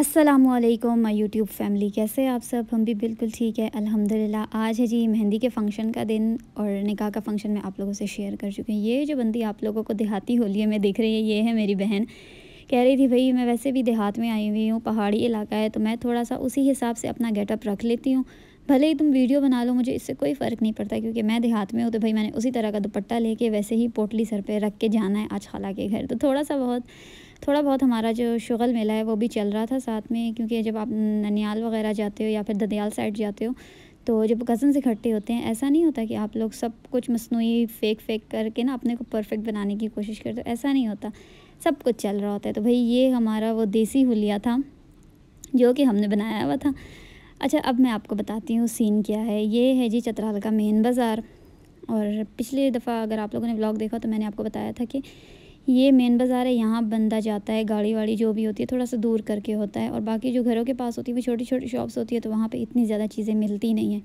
अस्सलामुअलैकुम my YouTube family, कैसे हैं आप सब। हम भी बिल्कुल ठीक है अल्हम्दुलिल्लाह। आज है जी मेहंदी के फ़ंक्शन का दिन और निकाह का फ़ंक्शन मैं आप लोगों से शेयर कर चुकी हूँ। ये जो बंदी आप लोगों को देहाती होलिये में दिख रही है, ये है मेरी बहन। कह रही थी भाई मैं वैसे भी देहात में आई हुई हूँ, पहाड़ी इलाका है, तो मैं थोड़ा सा उसी हिसाब से अपना गेटअप रख लेती हूँ। भले ही तुम वीडियो बना लो, मुझे इससे कोई फ़र्क नहीं पड़ता, क्योंकि मैं देहात में हूँ। तो भाई मैंने उसी तरह का दुपट्टा लेके वैसे ही पोटली सर पे रख के जाना है आज खाला के घर। तो थोड़ा बहुत हमारा जो शुगल मेला है वो भी चल रहा था साथ में, क्योंकि जब आप ननियाल वगैरह जाते हो या फिर ददियाल साइड जाते हो, तो जब कज़न्स इकट्ठे होते हैं, ऐसा नहीं होता कि आप लोग सब कुछ मसनूई फ़ेक करके ना अपने को परफेक्ट बनाने की कोशिश करते हो। ऐसा नहीं होता, सब कुछ चल रहा होता है। तो भाई ये हमारा वो देसी हुलिया था जो कि हमने बनाया हुआ था। अच्छा, अब मैं आपको बताती हूँ सीन क्या है। ये है जी चतराल का मेन बाज़ार। और पिछले दफ़ा अगर आप लोगों ने व्लॉग देखा तो मैंने आपको बताया था कि ये मेन बाज़ार है। यहाँ बंदा जाता है, गाड़ी वाड़ी जो भी होती है थोड़ा सा दूर करके होता है, और बाकी जो घरों के पास होती है वो छोटी छोटी शॉप्स होती है, तो वहाँ पे इतनी ज़्यादा चीज़ें मिलती नहीं हैं।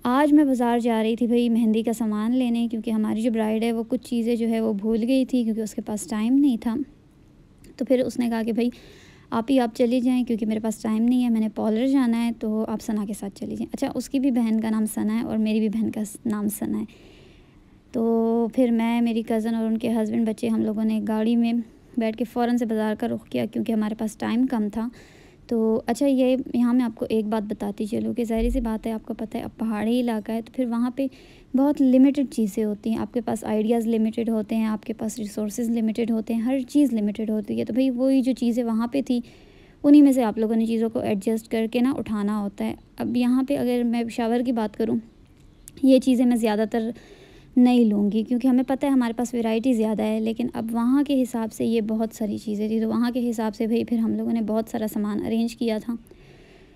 आज मैं बाज़ार जा रही थी भाई मेहंदी का सामान लेने, क्योंकि हमारी जो ब्राइड है वो कुछ चीज़ें जो है वो भूल गई थी, क्योंकि उसके पास टाइम नहीं था। तो फिर उसने कहा कि भाई आप चली जाएं, क्योंकि मेरे पास टाइम नहीं है, मैंने पार्लर जाना है, तो आप सना के साथ चली जाएं। अच्छा, उसकी भी बहन का नाम सना है और मेरी भी बहन का नाम सना है। तो फिर मैं, मेरी कज़न और उनके हस्बैंड, बच्चे, हम लोगों ने गाड़ी में बैठ के फ़ौरन से बाज़ार का रुख किया, क्योंकि हमारे पास टाइम कम था। तो अच्छा, ये यहाँ मैं आपको एक बात बताती चलूँ कि ज़ाहिर सी बात है, आपको पता है अब पहाड़ी इलाका है, तो फिर वहाँ पे बहुत लिमिटेड चीज़ें होती हैं। आपके पास आइडियाज़ लिमिटेड होते हैं, आपके पास रिसोर्सेज लिमिटेड होते हैं, हर चीज़ लिमिटेड होती है। तो भाई वही जो चीज़ें वहाँ पे थी, उन्हीं में से आप लोगों ने चीज़ों को एडजस्ट करके ना उठाना होता है। अब यहाँ पे अगर मैं शावर की बात करूँ, ये चीज़ें मैं ज़्यादातर नहीं लूँगी, क्योंकि हमें पता है हमारे पास वैरायटी ज़्यादा है। लेकिन अब वहाँ के हिसाब से ये बहुत सारी चीज़ें थी, तो वहाँ के हिसाब से भाई फिर हम लोगों ने बहुत सारा सामान अरेंज किया था।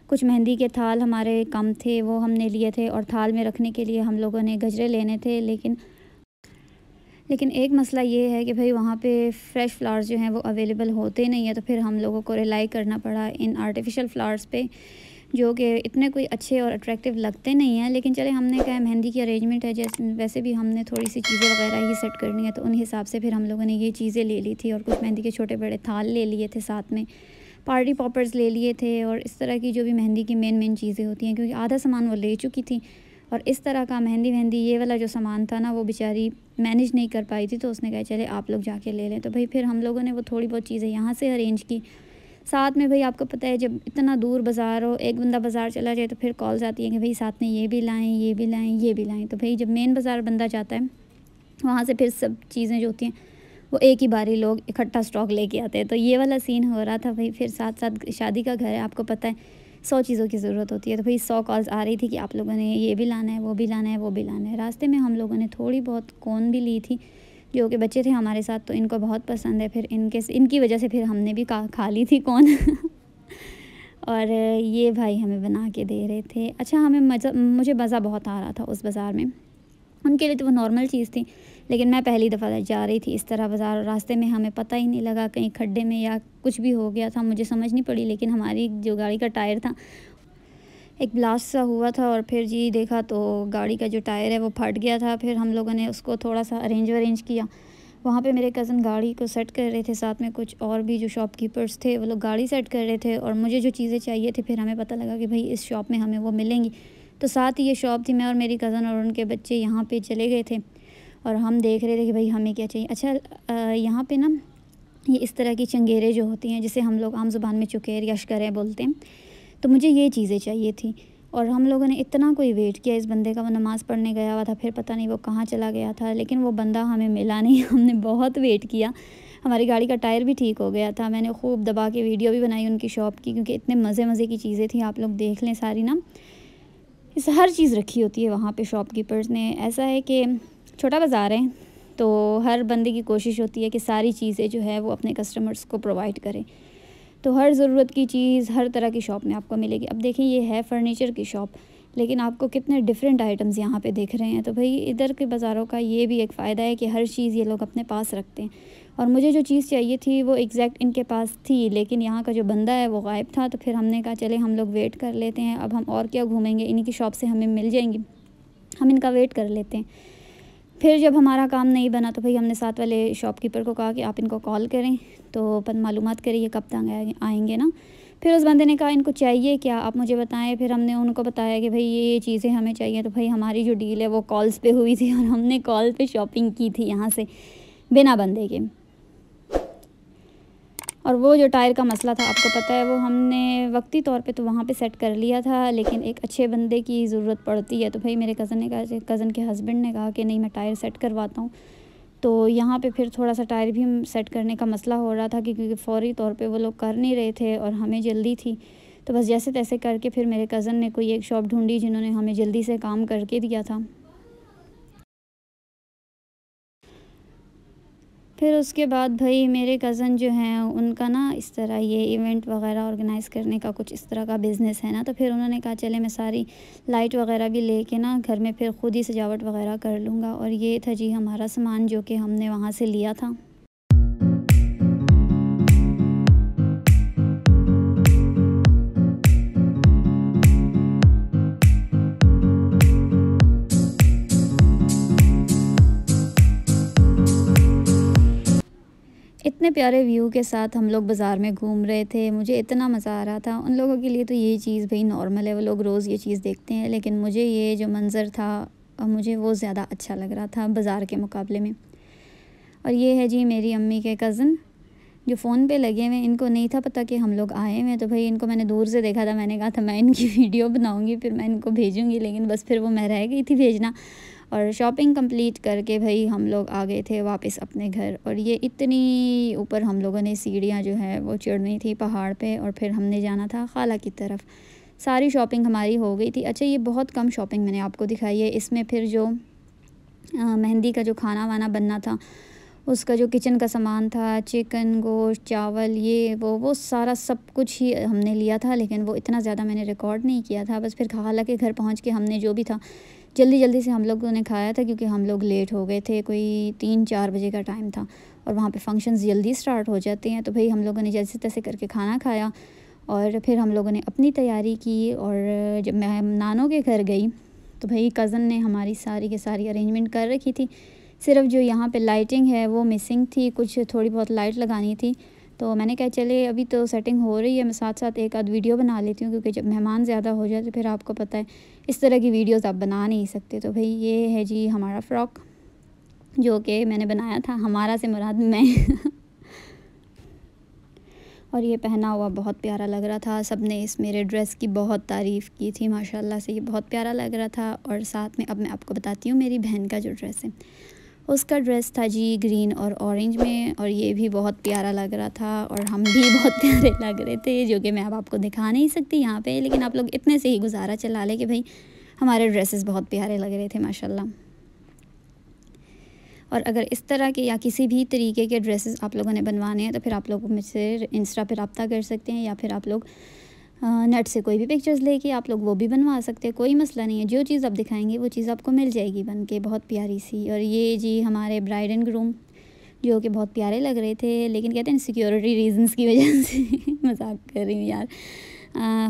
कुछ मेहंदी के थाल हमारे कम थे, वो हमने लिए थे, और थाल में रखने के लिए हम लोगों ने गजरे लेने थे। लेकिन एक मसला ये है कि भाई वहाँ पे फ़्रेश फ्लावर्स जो हैं वो अवेलेबल होते नहीं है, तो फिर हम लोगों को रिलाई करना पड़ा इन आर्टिफिशियल फ्लावर्स पे, जो कि इतने कोई अच्छे और अट्रैक्टिव लगते नहीं हैं। लेकिन चले, हमने कहा मेहंदी की अरेंजमेंट है, जैसे वैसे भी हमने थोड़ी सी चीज़ें वगैरह ही सेट करनी है, तो उन हिसाब से फिर हम लोगों ने ये चीज़ें ले ली थी। और कुछ मेहंदी के छोटे बड़े थाल ले लिए थे, साथ में पार्टी पॉपर्स ले लिए थे, और इस तरह की जो भी मेहंदी की मेन चीज़ें होती हैं, क्योंकि आधा सामान वो ले चुकी थी। और इस तरह का मेहंदी ये वाला जो सामान था ना, वो बेचारी मैनेज नहीं कर पाई थी, तो उसने कहा चले आप लोग जाके ले लें। तो भाई फिर हम लोगों ने वो थोड़ी बहुत चीज़ें यहाँ से अरेंज की। साथ में भाई आपको पता है जब इतना दूर बाज़ार हो, एक बंदा बाज़ार चला जाए तो फिर कॉल्स आती हैं कि भाई साथ में ये भी लाएं, ये भी लाएं, ये भी लाएं। तो भाई जब मेन बाज़ार बंदा जाता है, वहाँ से फिर सब चीज़ें जो होती हैं वो एक ही बारी लोग इकट्ठा स्टॉक लेके आते हैं। तो ये वाला सीन हो रहा था भाई। फिर साथ साथ शादी का घर है, आपको पता है 100 चीज़ों की ज़रूरत होती है, तो भाई 100 कॉल्स आ रही थी कि आप लोगों ने ये भी लाना है, वो भी लाना है, वो भी लाना है। रास्ते में हम लोगों ने थोड़ी बहुत कोन भी ली थी, जो कि बच्चे थे हमारे साथ, तो इनको बहुत पसंद है। फिर इनकी वजह से फिर हमने भी खा ली थी कोन और ये भाई हमें बना के दे रहे थे। अच्छा, मुझे मज़ा बहुत आ रहा था उस बाज़ार में। उनके लिए तो वो नॉर्मल चीज़ थी, लेकिन मैं पहली दफ़ा जा रही थी इस तरह बाज़ार, और रास्ते में हमें पता ही नहीं लगा कहीं खड्डे में या कुछ भी हो गया था, मुझे समझ नहीं पड़ी। लेकिन हमारी जो गाड़ी का टायर था, एक ब्लास्ट सा हुआ था, और फिर जी देखा तो गाड़ी का जो टायर है वो फट गया था। फिर हम लोगों ने उसको थोड़ा सा अरेंज किया। वहाँ पे मेरे कज़न गाड़ी को सेट कर रहे थे, साथ में कुछ और भी जो शॉपकीपर्स थे वो लोग गाड़ी सेट कर रहे थे, और मुझे जो चीज़ें चाहिए थी फिर हमें पता लगा कि भाई इस शॉप में हमें वो मिलेंगी। तो साथ ही ये शॉप थी, मैं और मेरी कज़न और उनके बच्चे यहाँ पे चले गए थे, और हम देख रहे थे कि भाई हमें क्या चाहिए। अच्छा, यहाँ पे ना ये इस तरह की चंगेरे जो होती हैं, जिसे हम लोग आम ज़ुबान में चुकेर या शकरें बोलते हैं, तो मुझे ये चीज़ें चाहिए थी। और हम लोगों ने इतना कोई वेट किया इस बंदे का, वो नमाज़ पढ़ने गया हुआ था, फिर पता नहीं वो कहाँ चला गया था, लेकिन वो बंदा हमें मिला नहीं। हमने बहुत वेट किया, हमारी गाड़ी का टायर भी ठीक हो गया था। मैंने खूब दबा के वीडियो भी बनाई उनकी शॉप की, क्योंकि इतने मज़े की चीज़ें थी, आप लोग देख लें सारी ना। इस हर चीज़ रखी होती है वहाँ पे शॉपकीपर्स ने। ऐसा है कि छोटा बाज़ार है, तो हर बंदे की कोशिश होती है कि सारी चीज़ें जो है वो अपने कस्टमर्स को प्रोवाइड करें। तो हर ज़रूरत की चीज़ हर तरह की शॉप में आपको मिलेगी। अब देखिए, ये है फ़र्नीचर की शॉप, लेकिन आपको कितने डिफरेंट आइटम्स यहाँ पे दिख रहे हैं। तो भाई इधर के बाज़ारों का ये भी एक फ़ायदा है कि हर चीज़ ये लोग अपने पास रखते हैं, और मुझे जो चीज़ चाहिए थी वो एग्जैक्ट इनके पास थी, लेकिन यहाँ का जो बंदा है वो गायब था। तो फिर हमने कहा चले हम लोग वेट कर लेते हैं, अब हम और क्या घूमेंगे, इन्हीं की शॉप से हमें मिल जाएंगी, हम इनका वेट कर लेते हैं। फिर जब हमारा काम नहीं बना तो भाई हमने साथ वाले शॉपकीपर को कहा कि आप इनको कॉल करें तो अपन मालूमात करिए कब तक आएंगे ना। फिर उस बंदे ने कहा इनको चाहिए क्या, आप मुझे बताएं। फिर हमने उनको बताया कि भाई ये चीज़ें हमें चाहिए। तो भाई हमारी जो डील है वो कॉल्स पे हुई थी और हमने कॉल पे शॉपिंग की थी यहाँ से बिना बंदे के। और वो जो टायर का मसला था आपको पता है, वो हमने वक्ती तौर पे तो वहाँ पे सेट कर लिया था, लेकिन एक अच्छे बंदे की ज़रूरत पड़ती है। तो भाई मेरे कज़न के हस्बैंड ने कहा कि नहीं मैं टायर सेट करवाता हूँ। तो यहाँ पे फिर थोड़ा सा टायर भी सेट करने का मसला हो रहा था क्योंकि फ़ौरी तौर पे वो लोग कर नहीं रहे थे और हमें जल्दी थी। तो बस जैसे तैसे करके फिर मेरे कज़न ने कोई एक शॉप ढूंढी जिन्होंने हमें जल्दी से काम करके दिया था। फिर उसके बाद भाई मेरे कज़न जो हैं उनका ना इस तरह ये इवेंट वगैरह ऑर्गेनाइज़ करने का कुछ इस तरह का बिज़नेस है ना। तो फिर उन्होंने कहा चले मैं सारी लाइट वगैरह भी लेके ना घर में फिर ख़ुद ही सजावट वगैरह कर लूँगा। और ये था जी हमारा सामान जो कि हमने वहाँ से लिया था। इतने प्यारे व्यू के साथ हम लोग बाज़ार में घूम रहे थे, मुझे इतना मज़ा आ रहा था। उन लोगों के लिए तो ये चीज़ भाई नॉर्मल है, वो लोग रोज़ ये चीज़ देखते हैं, लेकिन मुझे ये जो मंज़र था मुझे वो ज़्यादा अच्छा लग रहा था बाज़ार के मुकाबले में। और ये है जी मेरी अम्मी के कज़न जो फ़ोन पे लगे हुए हैं। इनको नहीं था पता कि हम लोग आए हुए हैं, तो भाई इनको मैंने दूर से देखा था। मैंने कहा था मैं इनकी वीडियो बनाऊँगी फिर मैं इनको भेजूँगी, लेकिन बस फिर वो मैं रह गई थी भेजना। और शॉपिंग कंप्लीट करके भाई हम लोग आ गए थे वापस अपने घर। और ये इतनी ऊपर हम लोगों ने सीढ़ियाँ जो है वो चढ़नी थी पहाड़ पे, और फिर हमने जाना था खाला की तरफ। सारी शॉपिंग हमारी हो गई थी। अच्छा ये बहुत कम शॉपिंग मैंने आपको दिखाई है। इसमें फिर जो मेहंदी का जो खाना वाना बनना था उसका जो किचन का सामान था, चिकन, गोश्त, चावल, ये वो सारा सब कुछ ही हमने लिया था, लेकिन वो इतना ज़्यादा मैंने रिकॉर्ड नहीं किया था। बस फिर खाला के घर पहुंच के हमने जो भी था जल्दी से हम लोगों ने खाया था, क्योंकि हम लोग लेट हो गए थे, कोई 3-4 बजे का टाइम था और वहाँ पे फंक्शंस जल्दी स्टार्ट हो जाते हैं। तो भाई हम लोगों ने जैसे तैसे करके खाना खाया और फिर हम लोगों ने अपनी तैयारी की। और जब मैं नानों के घर गई तो भाई कज़न ने हमारी सारी की सारी अरेंजमेंट कर रखी थी। सिर्फ जो यहाँ पे लाइटिंग है वो मिसिंग थी, कुछ थोड़ी बहुत लाइट लगानी थी। तो मैंने कहा चले अभी तो सेटिंग हो रही है, मैं साथ साथ एक आध वीडियो बना लेती हूँ, क्योंकि जब मेहमान ज़्यादा हो जाए तो फिर आपको पता है इस तरह की वीडियोस आप बना नहीं सकते। तो भाई ये है जी हमारा फ़्रॉक जो कि मैंने बनाया था, हमारा से मुराद मैं और ये पहना हुआ बहुत प्यारा लग रहा था। सब ने इस मेरे ड्रेस की बहुत तारीफ़ की थी, माशाल्लाह से ये बहुत प्यारा लग रहा था। और साथ में अब मैं आपको बताती हूँ मेरी बहन का जो ड्रेस है, उसका ड्रेस था जी ग्रीन और ऑरेंज में, और ये भी बहुत प्यारा लग रहा था और हम भी बहुत प्यारे लग रहे थे, जो कि मैं अब आपको दिखा नहीं सकती यहाँ पे, लेकिन आप लोग इतने से ही गुजारा चला ले कि भाई हमारे ड्रेसेस बहुत प्यारे लग रहे थे माशाल्लाह। और अगर इस तरह के या किसी भी तरीके के ड्रेसेस आप लोगों ने बनवाने हैं तो फिर आप लोग मुझसे इंस्टा पे रब्ता कर सकते हैं, या फिर आप लोग नेट से कोई भी पिक्चर्स लेके आप लोग वो भी बनवा सकते हैं, कोई मसला नहीं है। जो चीज़ आप दिखाएंगे वो चीज़ आपको मिल जाएगी बन के, बहुत प्यारी सी। और ये जी हमारे ब्राइड एंड ग्रूम जो कि बहुत प्यारे लग रहे थे, लेकिन कहते हैं सिक्योरिटी रीजंस की वजह से मजाक कर रही हूँ यार,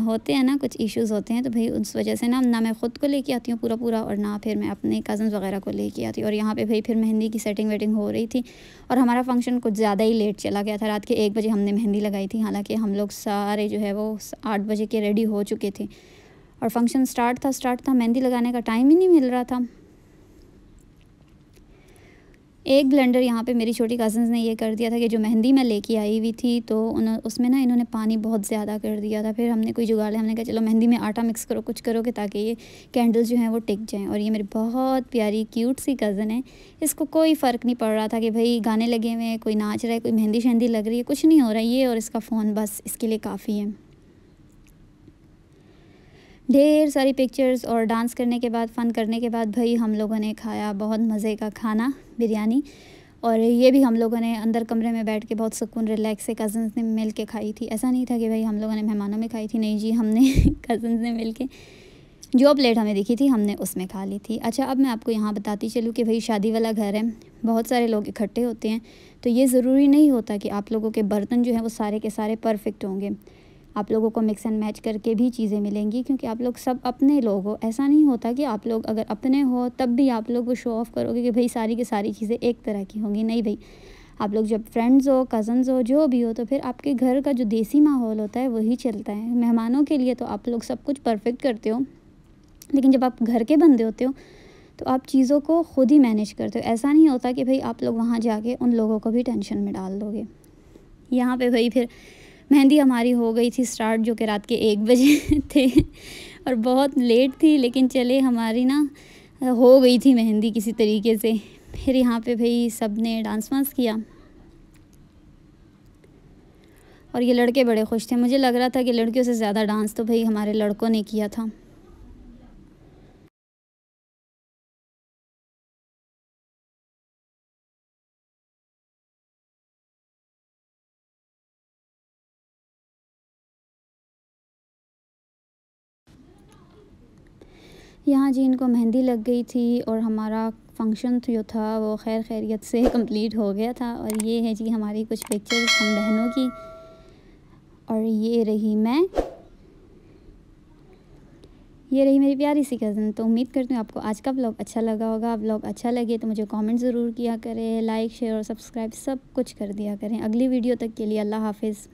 होते हैं ना कुछ इश्यूज़ होते हैं, तो भाई उस वजह से ना मैं ख़ुद को लेके आती हूँ पूरा और ना फिर मैं अपने कज़न्स वगैरह को लेके आती हूँ। और यहाँ पे भाई फिर मेहंदी की सेटिंग वेटिंग हो रही थी और हमारा फंक्शन कुछ ज़्यादा ही लेट चला गया था। रात के 1 बजे हमने मेहंदी लगाई थी, हालांकि हम लोग सारे जो है वो 8 बजे के रेडी हो चुके थे और फंक्शन स्टार्ट था। मेहंदी लगाने का टाइम ही नहीं मिल रहा था। एक ब्लेंडर यहाँ पे मेरी छोटी कज़न्स ने ये कर दिया था कि जो मेहंदी मैं लेके आई हुई थी तो उसमें ना इन्होंने पानी बहुत ज़्यादा कर दिया था। फिर हमने कोई जुगाड़ लिया, हमने कहा चलो मेहंदी में आटा मिक्स करो, कुछ करो कि ताकि ये कैंडल्स जो हैं वो टिक जाएं। और ये मेरी बहुत प्यारी क्यूट सी कज़न है, इसको कोई फ़र्क नहीं पड़ रहा था कि भाई गाने लगे हुए हैं, कोई नाच रहा है, कोई मेहंदी शहंदी लग रही है, कुछ नहीं हो रहा है। ये और इसका फ़ोन बस इसके लिए काफ़ी है। ढेर सारी पिक्चर्स और डांस करने के बाद, फ़न करने के बाद भाई हम लोगों ने खाया बहुत मज़े का खाना, बिरयानी। और ये भी हम लोगों ने अंदर कमरे में बैठ के बहुत सुकून रिलैक्स से कज़न्स ने मिल के खाई थी। ऐसा नहीं था कि भाई हम लोगों ने मेहमानों में खाई थी, नहीं जी, हमने कज़न्स ने मिल के जो प्लेट हमें दिखी थी हमने उसमें खा ली थी। अच्छा अब मैं आपको यहाँ बताती चलूँ कि भाई शादी वाला घर है, बहुत सारे लोग इकट्ठे होते हैं, तो ये ज़रूरी नहीं होता कि आप लोगों के बर्तन जो हैं वो सारे के सारे परफेक्ट होंगे। आप लोगों को मिक्स एंड मैच करके भी चीज़ें मिलेंगी, क्योंकि आप लोग सब अपने लोग हो। ऐसा नहीं होता कि आप लोग अगर अपने हो तब भी आप लोग वो शो ऑफ़ करोगे कि भाई सारी की सारी चीज़ें एक तरह की होंगी। नहीं भाई, आप लोग जब फ्रेंड्स हो, कज़न्स हो, जो भी हो, तो फिर आपके घर का जो देसी माहौल होता है वही चलता है। मेहमानों के लिए तो आप लोग सब कुछ परफेक्ट करते हो, लेकिन जब आप घर के बंदे होते हो तो आप चीज़ों को खुद ही मैनेज करते हो। ऐसा नहीं होता कि भाई आप लोग वहाँ जाके उन लोगों को भी टेंशन में डाल दोगे। यहाँ पे भाई फिर मेहंदी हमारी हो गई थी स्टार्ट, जो कि रात के 1 बजे थे और बहुत लेट थी, लेकिन चले हमारी ना हो गई थी मेहंदी किसी तरीके से। फिर यहाँ पे भाई सब ने डांस वांस किया और ये लड़के बड़े खुश थे। मुझे लग रहा था कि लड़कियों से ज़्यादा डांस तो भाई हमारे लड़कों ने किया था। यहाँ जी इनको मेहंदी लग गई थी और हमारा फंक्शन जो था वो खैर खैरियत से कंप्लीट हो गया था। और ये है जी हमारी कुछ पिक्चर्स हम बहनों की, और ये रही मैं, ये रही मेरी प्यारी सी कज़न। तो उम्मीद करती हूँ आपको आज का व्लॉग अच्छा लगा होगा। व्लॉग अच्छा लगे तो मुझे कमेंट ज़रूर किया करें, लाइक शेयर और सब्सक्राइब सब कुछ कर दिया करें। अगली वीडियो तक के लिए अल्लाह हाफ़िज़।